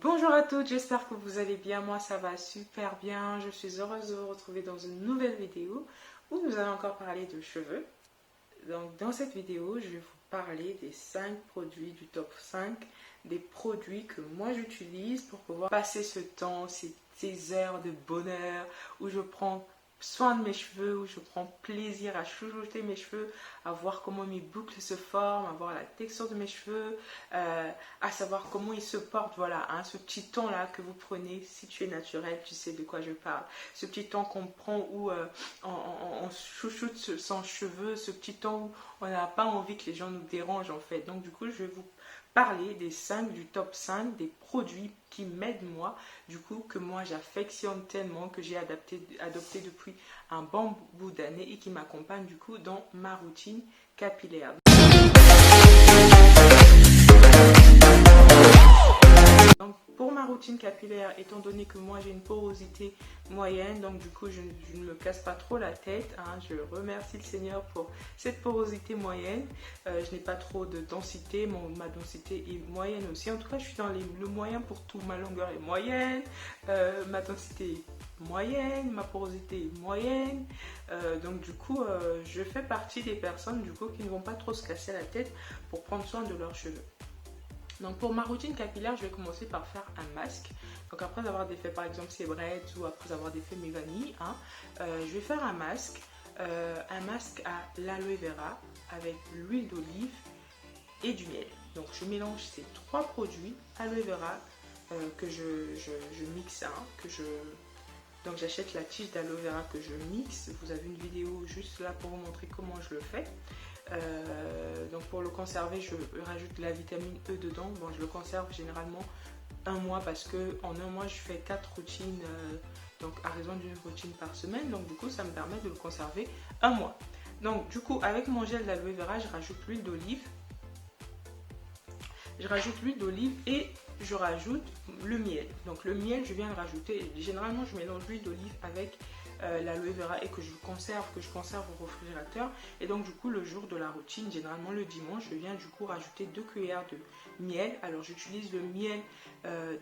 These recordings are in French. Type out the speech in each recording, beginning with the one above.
Bonjour à toutes, j'espère que vous allez bien. Moi ça va super bien. Je suis heureuse de vous retrouver dans une nouvelle vidéo où nous allons encore parler de cheveux. Donc dans cette vidéo, je vais vous parler des 5 produits du top 5 des produits que moi j'utilise pour pouvoir passer ce temps, ces heures de bonheur où je prends soin de mes cheveux, où je prends plaisir à chouchouter mes cheveux, à voir comment mes boucles se forment, à voir la texture de mes cheveux, à savoir comment ils se portent. Voilà, hein, ce petit temps là que vous prenez, si tu es naturel, tu sais de quoi je parle. Ce petit temps qu'on prend où on chouchoute sans cheveux, ce petit temps où on n'a pas envie que les gens nous dérangent en fait. Donc du coup, je vais vous parler des 5 du top 5 des produits qui m'aident moi, du coup que moi j'affectionne tellement, que j'ai adopté depuis un bon bout d'années et qui m'accompagnent du coup dans ma routine capillaire. Donc pour ma routine capillaire, étant donné que moi j'ai une porosité moyenne, donc du coup je ne me casse pas trop la tête, hein, je remercie le Seigneur pour cette porosité moyenne. Je n'ai pas trop de densité, ma densité est moyenne aussi, en tout cas je suis dans le moyen pour tout. Ma longueur est moyenne, ma densité est moyenne, ma porosité est moyenne, donc du coup je fais partie des personnes du coup qui ne vont pas trop se casser la tête pour prendre soin de leurs cheveux. Donc pour ma routine capillaire, je vais commencer par faire un masque. Donc après avoir défait par exemple ses braids ou après avoir défait mes vanilles, hein, je vais faire un masque à l'aloe vera avec l'huile d'olive et du miel. Donc je mélange ces trois produits, aloe vera que je mixe, hein, donc j'achète la tige d'aloe vera que je mixe. Vous avez une vidéo juste là pour vous montrer comment je le fais. Donc pour le conserver, je rajoute de la vitamine E dedans. Bon, je le conserve généralement un mois parce que en un mois je fais 4 routines, donc à raison d'une routine par semaine. Donc du coup ça me permet de le conserver un mois. Donc du coup avec mon gel d'aloe vera, je rajoute l'huile d'olive. Et je rajoute le miel. Donc le miel, je viens de rajouter. Généralement je mélange l'huile d'olive avec l'aloe vera et que je conserve au réfrigérateur. Et donc du coup le jour de la routine, généralement le dimanche, je viens du coup rajouter 2 cuillères de miel. Alors j'utilise le miel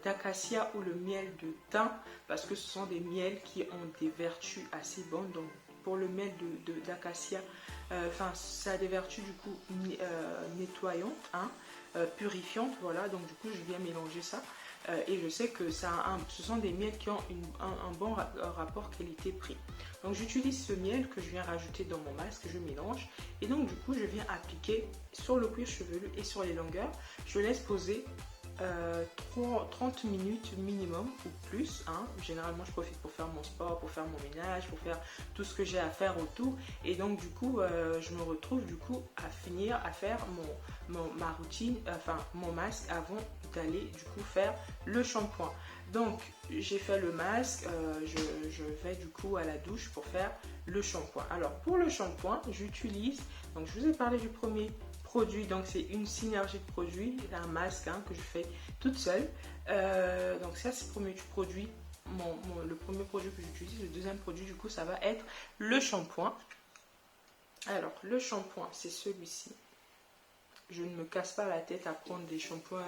d'acacia ou le miel de thym parce que ce sont des miels qui ont des vertus assez bonnes. Donc pour le miel d'acacia, ça a des vertus du coup nettoyantes, hein, purifiantes, voilà. Donc du coup je viens mélanger ça. Et je sais que ce sont des miels qui ont un bon rapport qualité-prix. Donc j'utilise ce miel que je viens rajouter dans mon masque, je mélange et donc du coup je viens appliquer sur le cuir chevelu et sur les longueurs. Je laisse poser 30 minutes minimum ou plus, hein. Généralement je profite pour faire mon sport, pour faire mon ménage, pour faire tout ce que j'ai à faire autour et donc du coup je me retrouve du coup à finir à faire ma routine, enfin mon masque avant d'aller du coup faire le shampoing. Donc j'ai fait le masque, je vais du coup à la douche pour faire le shampoing. Alors pour le shampoing j'utilise, donc je vous ai parlé du premier produit, donc c'est une synergie de produits, un masque, hein, que je fais toute seule. Donc ça c'est le premier produit, le premier produit que j'utilise. Le deuxième produit du coup ça va être le shampoing. Alors le shampoing c'est celui-ci. Je ne me casse pas la tête à prendre des shampoings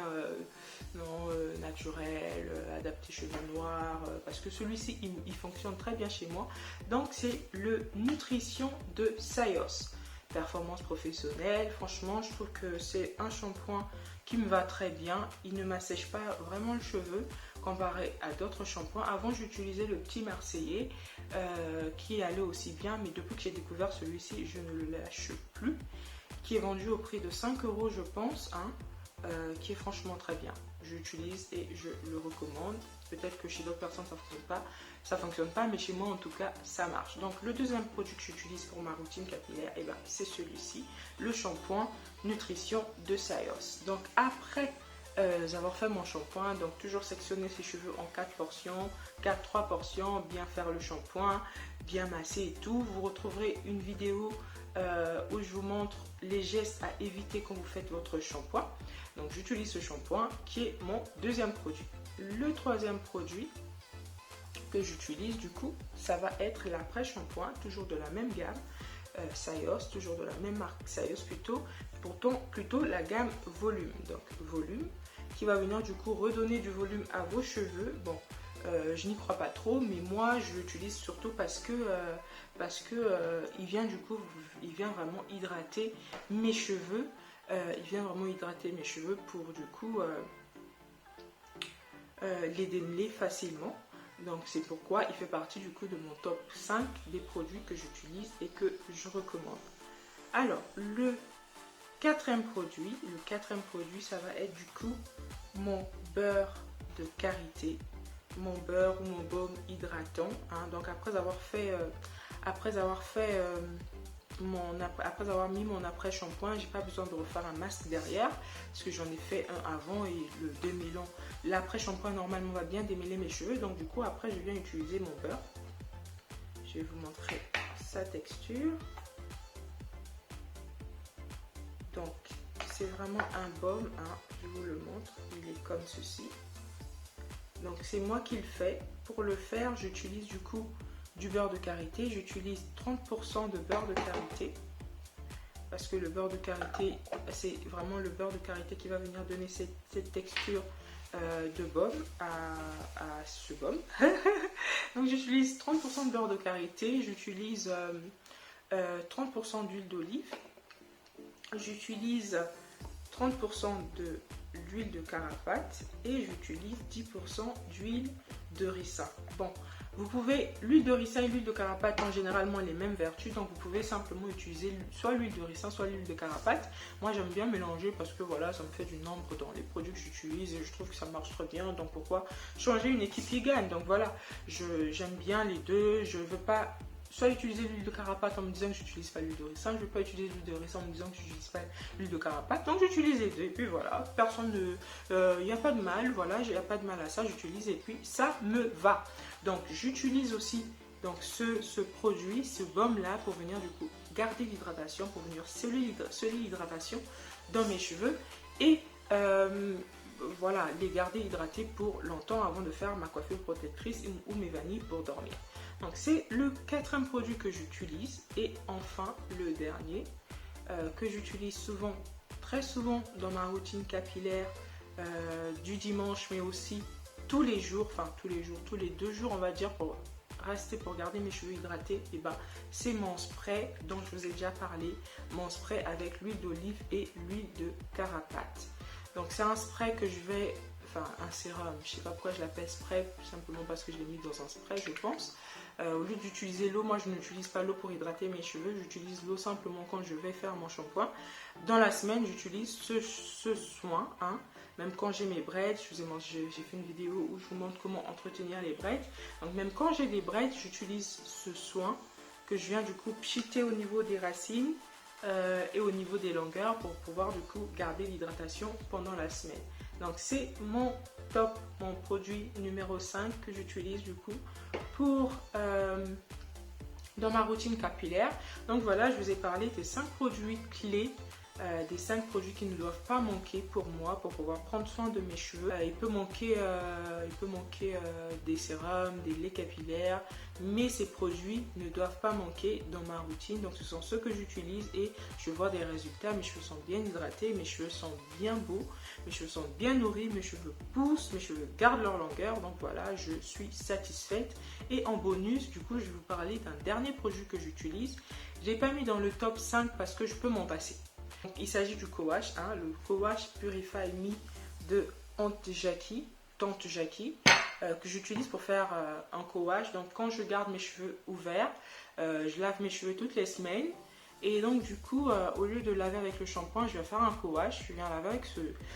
naturels, adaptés cheveux noirs, parce que celui-ci il fonctionne très bien chez moi. Donc c'est le Nutrition de Scios. Performance professionnelle, franchement je trouve que c'est un shampoing qui me va très bien. Il ne m'assèche pas vraiment le cheveu comparé à d'autres shampoings. Avant j'utilisais le petit Marseillais qui allait aussi bien, mais depuis que j'ai découvert celui-ci je ne le lâche plus, qui est vendu au prix de 5 € je pense, hein, qui est franchement très bien. J'utilise et je le recommande. Peut-être que chez d'autres personnes ça fonctionne pas, mais chez moi en tout cas ça marche. Donc le deuxième produit que j'utilise pour ma routine capillaire, et ben, c'est celui-ci, le shampoing Nutrition de Scios. Donc après avoir fait mon shampoing, donc toujours sectionner ses cheveux en 4 portions, 3 portions, bien faire le shampoing, bien masser et tout. Vous retrouverez une vidéo où je vous montre les gestes à éviter quand vous faites votre shampoing. Donc j'utilise ce shampoing qui est mon deuxième produit. Le troisième produit que j'utilise du coup, ça va être l'après-shampoing, toujours de la même gamme, Scios, toujours de la même marque Scios plutôt la gamme volume. Donc volume qui va venir du coup redonner du volume à vos cheveux. Bon, je n'y crois pas trop, mais moi je l'utilise surtout parce que il vient du coup, il vient vraiment hydrater mes cheveux. Il vient vraiment hydrater mes cheveux pour du coup les démêler facilement. Donc c'est pourquoi il fait partie du coup de mon top 5 des produits que j'utilise et que je recommande. Alors le quatrième produit, ça va être du coup mon beurre de karité, mon beurre ou mon baume hydratant. Hein. Donc après avoir mis mon après shampoing, j'ai pas besoin de refaire un masque derrière parce que j'en ai fait un avant et le démêlant, l'après shampoing normalement va bien démêler mes cheveux. Donc du coup après je viens utiliser mon beurre. Je vais vous montrer sa texture. Donc c'est vraiment un baume, hein. Je vous le montre, il est comme ceci. Donc c'est moi qui le fais. Pour le faire, j'utilise du coup du beurre de karité. J'utilise 30% de beurre de karité. Parce que le beurre de karité, c'est vraiment le beurre de karité qui va venir donner cette texture de baume à ce baume. Donc j'utilise 30% de beurre de karité. J'utilise 30% d'huile d'olive. J'utilise 30% de l'huile de carapate et j'utilise 10% d'huile de ricin. Bon, vous pouvez, l'huile de ricin et l'huile de carapate ont généralement les mêmes vertus, donc vous pouvez simplement utiliser soit l'huile de ricin, soit l'huile de carapate. Moi j'aime bien mélanger parce que voilà, ça me fait du nombre dans les produits que j'utilise et je trouve que ça marche très bien, donc pourquoi changer, une équipe qui gagne. Donc voilà, j'aime bien les deux, je veux pas soit utiliser l'huile de carapate en me disant que j'utilise pas l'huile de ricin, je ne vais pas utiliser l'huile de ricin en me disant que j'utilise pas l'huile de carapate, donc j'utilise les deux, et puis voilà, personne ne, il n'y a pas de mal, voilà, il n'y a pas de mal à ça, j'utilise et puis ça me va. Donc j'utilise aussi donc ce produit, ce baume là pour venir du coup garder l'hydratation, pour venir sceller l'hydratation dans mes cheveux et voilà, les garder hydratés pour longtemps avant de faire ma coiffure protectrice ou mes vanilles pour dormir. Donc c'est le quatrième produit que j'utilise. Et enfin le dernier que j'utilise souvent, très souvent dans ma routine capillaire du dimanche, mais aussi tous les jours, tous les 2 jours on va dire, pour garder mes cheveux hydratés, et ben c'est mon spray dont je vous ai déjà parlé, mon spray avec l'huile d'olive et l'huile de carapate. Donc c'est un spray que je vais, un sérum, je sais pas pourquoi je l'appelle spray, simplement parce que je l'ai mis dans un spray je pense. Au lieu d'utiliser l'eau, moi je n'utilise pas l'eau pour hydrater mes cheveux, j'utilise l'eau simplement quand je vais faire mon shampoing. Dans la semaine j'utilise ce soin, hein. Même quand j'ai mes braids, j'ai fait une vidéo où je vous montre comment entretenir les braids. Donc même quand j'ai des braids, j'utilise ce soin que je viens du coup pchiter au niveau des racines et au niveau des longueurs pour pouvoir du coup garder l'hydratation pendant la semaine. Donc c'est mon top, mon produit numéro 5 que j'utilise du coup pour dans ma routine capillaire. Donc voilà, je vous ai parlé des 5 produits clés, des 5 produits qui ne doivent pas manquer pour moi pour pouvoir prendre soin de mes cheveux. Il peut manquer des sérums, des laits capillaires, mais ces produits ne doivent pas manquer dans ma routine. Donc ce sont ceux que j'utilise et je vois des résultats. Mes cheveux sont bien hydratés, mes cheveux sont bien beaux, mes cheveux sont bien nourris, mes cheveux poussent, mes cheveux gardent leur longueur. Donc voilà, je suis satisfaite. Et en bonus, du coup, je vais vous parler d'un dernier produit que j'utilise. Je l'ai pas mis dans le top 5 parce que je peux m'en passer. Donc, il s'agit du co-wash, hein, le co-wash Purify Me de Tante Jackie, que j'utilise pour faire un co-wash. Donc quand je garde mes cheveux ouverts, je lave mes cheveux toutes les semaines. Et donc du coup, au lieu de laver avec le shampoing, je vais faire un co-wash. Je viens laver avec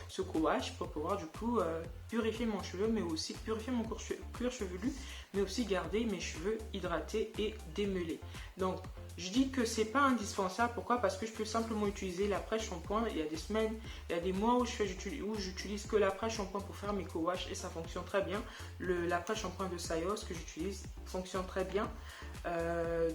ce co-wash pour pouvoir du coup purifier mon cheveu, mais aussi purifier mon cuir chevelu, mais aussi garder mes cheveux hydratés et démêlés. Donc je dis que c'est pas indispensable. Pourquoi? Parce que je peux simplement utiliser l'après-shampoing. Il y a des semaines, il y a des mois où j'utilise que l'après-shampoing pour faire mes co-wash et ça fonctionne très bien. L'après-shampoing de Sayos que j'utilise fonctionne très bien.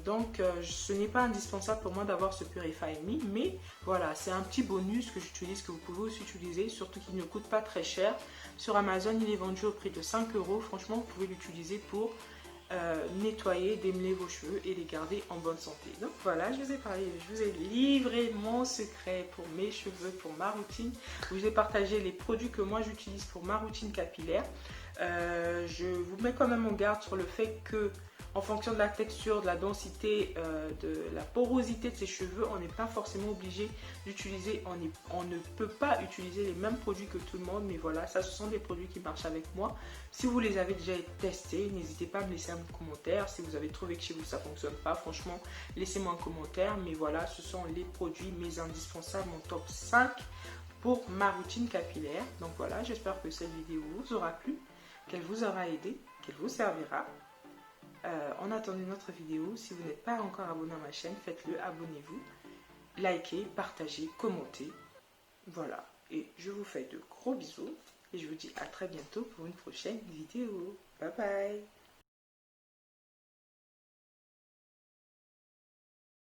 Donc ce n'est pas indispensable pour moi d'avoir ce Purify Me, mais voilà, c'est un petit bonus que j'utilise, que vous pouvez aussi utiliser, surtout qu'il ne coûte pas très cher. Sur Amazon, il est vendu au prix de 5 €. Franchement, vous pouvez l'utiliser pour nettoyer, démêler vos cheveux et les garder en bonne santé. Donc voilà, je vous ai parlé, je vous ai livré mon secret pour mes cheveux, pour ma routine. Je vous ai partagé les produits que moi j'utilise pour ma routine capillaire. Je vous mets quand même en garde sur le fait que en fonction de la texture, de la densité, de la porosité de ses cheveux, on n'est pas forcément obligé d'utiliser, on ne peut pas utiliser les mêmes produits que tout le monde, mais voilà, ça ce sont des produits qui marchent avec moi. Si vous les avez déjà testés, n'hésitez pas à me laisser un commentaire. Si vous avez trouvé que chez vous ça ne fonctionne pas, franchement, laissez-moi un commentaire. Mais voilà, ce sont les produits, mes indispensables, mon top 5 pour ma routine capillaire. Donc voilà, j'espère que cette vidéo vous aura plu, qu'elle vous aura aidé, qu'elle vous servira. En attendant une autre vidéo, si vous n'êtes pas encore abonné à ma chaîne, faites-le, abonnez-vous, likez, partagez, commentez. Voilà, et je vous fais de gros bisous et je vous dis à très bientôt pour une prochaine vidéo. Bye bye.